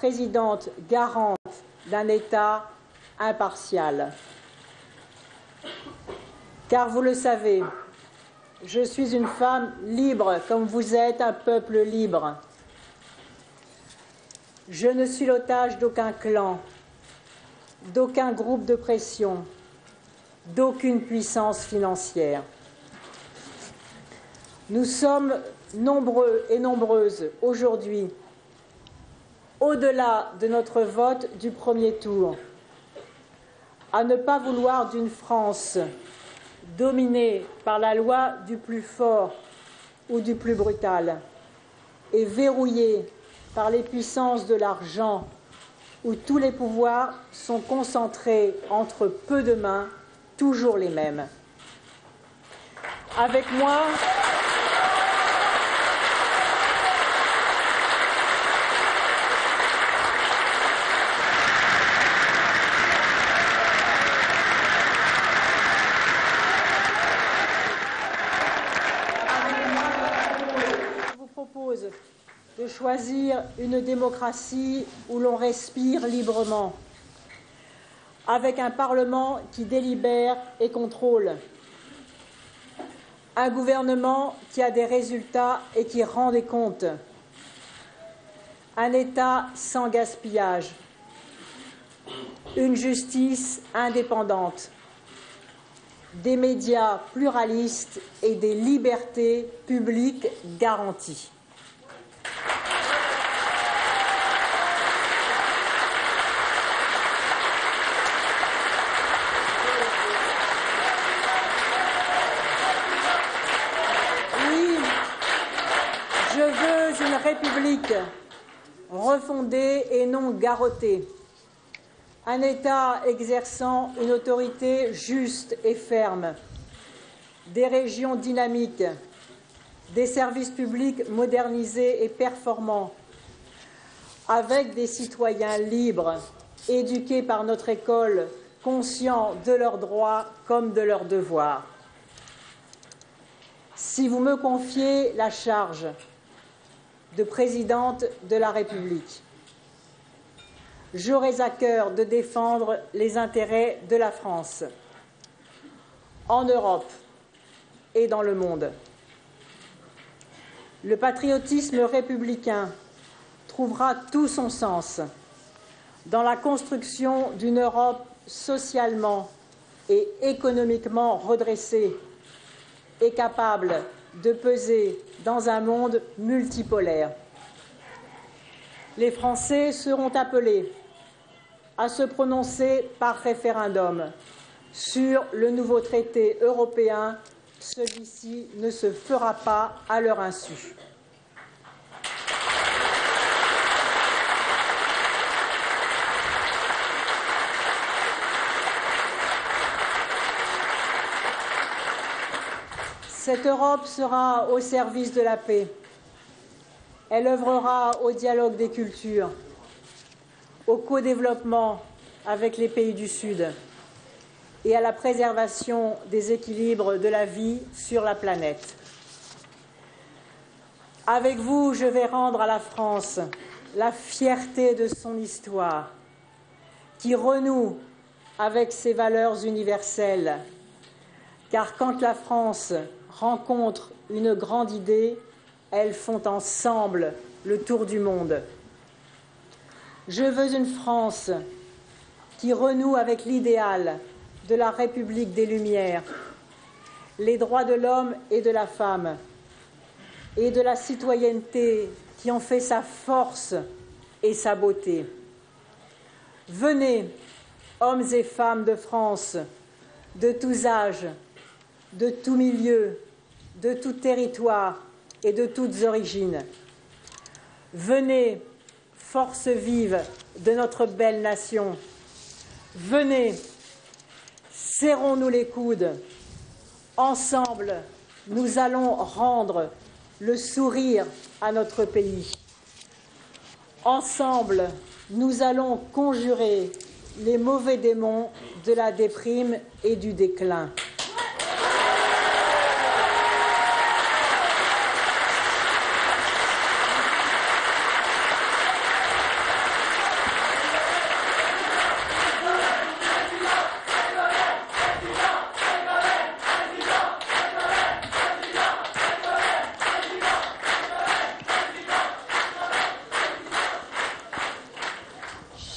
présidente garante d'un État impartial. Car vous le savez, je suis une femme libre comme vous êtes un peuple libre. Je ne suis l'otage d'aucun clan, d'aucun groupe de pression, d'aucune puissance financière. Nous sommes nombreux et nombreuses aujourd'hui, au-delà de notre vote du premier tour, à ne pas vouloir d'une France dominée par la loi du plus fort ou du plus brutal et verrouillée par les puissances de l'argent où tous les pouvoirs sont concentrés entre peu de mains, toujours les mêmes. Avec moi, de choisir une démocratie où l'on respire librement, avec un Parlement qui délibère et contrôle, un gouvernement qui a des résultats et qui rend des comptes, un État sans gaspillage, une justice indépendante, des médias pluralistes et des libertés publiques garanties. République refondée et non garrottée, un État exerçant une autorité juste et ferme, des régions dynamiques, des services publics modernisés et performants, avec des citoyens libres, éduqués par notre école, conscients de leurs droits comme de leurs devoirs. Si vous me confiez la charge de présidente de la République, j'aurai à cœur de défendre les intérêts de la France, en Europe et dans le monde. Le patriotisme républicain trouvera tout son sens dans la construction d'une Europe socialement et économiquement redressée et capable de peser dans un monde multipolaire. Les Français seront appelés à se prononcer par référendum sur le nouveau traité européen. Celui-ci ne se fera pas à leur insu. Cette Europe sera au service de la paix. Elle œuvrera au dialogue des cultures, au co-développement avec les pays du Sud et à la préservation des équilibres de la vie sur la planète. Avec vous, je vais rendre à la France la fierté de son histoire, qui renoue avec ses valeurs universelles. Car quand la France rencontre une grande idée, elles font ensemble le tour du monde. Je veux une France qui renoue avec l'idéal de la République des Lumières, les droits de l'homme et de la femme, et de la citoyenneté qui ont fait sa force et sa beauté. Venez, hommes et femmes de France, de tous âges, de tous milieux, de tout territoire et de toutes origines. Venez, force vive de notre belle nation. Venez, serrons-nous les coudes. Ensemble, nous allons rendre le sourire à notre pays. Ensemble, nous allons conjurer les mauvais démons de la déprime et du déclin.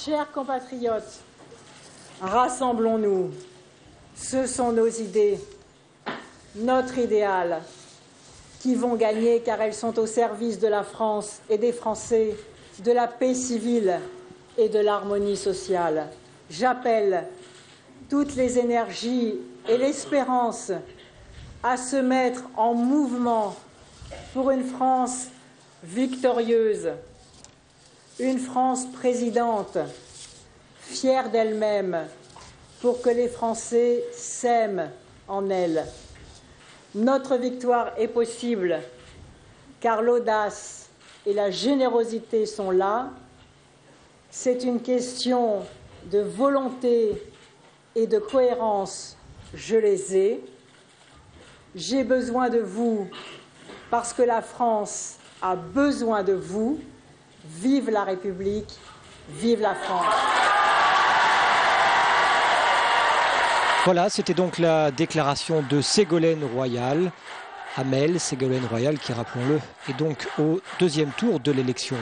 Chers compatriotes, rassemblons-nous. Ce sont nos idées, notre idéal, qui vont gagner car elles sont au service de la France et des Français, de la paix civile et de l'harmonie sociale. J'appelle toutes les énergies et l'espérance à se mettre en mouvement pour une France victorieuse, une France présidente, fière d'elle-même, pour que les Français s'aiment en elle. Notre victoire est possible, car l'audace et la générosité sont là. C'est une question de volonté et de cohérence. Je les ai. J'ai besoin de vous parce que la France a besoin de vous. Vive la République, vive la France. Voilà, c'était donc la déclaration de Ségolène Royal. Amel Ségolène Royal, qui, rappelons-le, est donc au deuxième tour de l'élection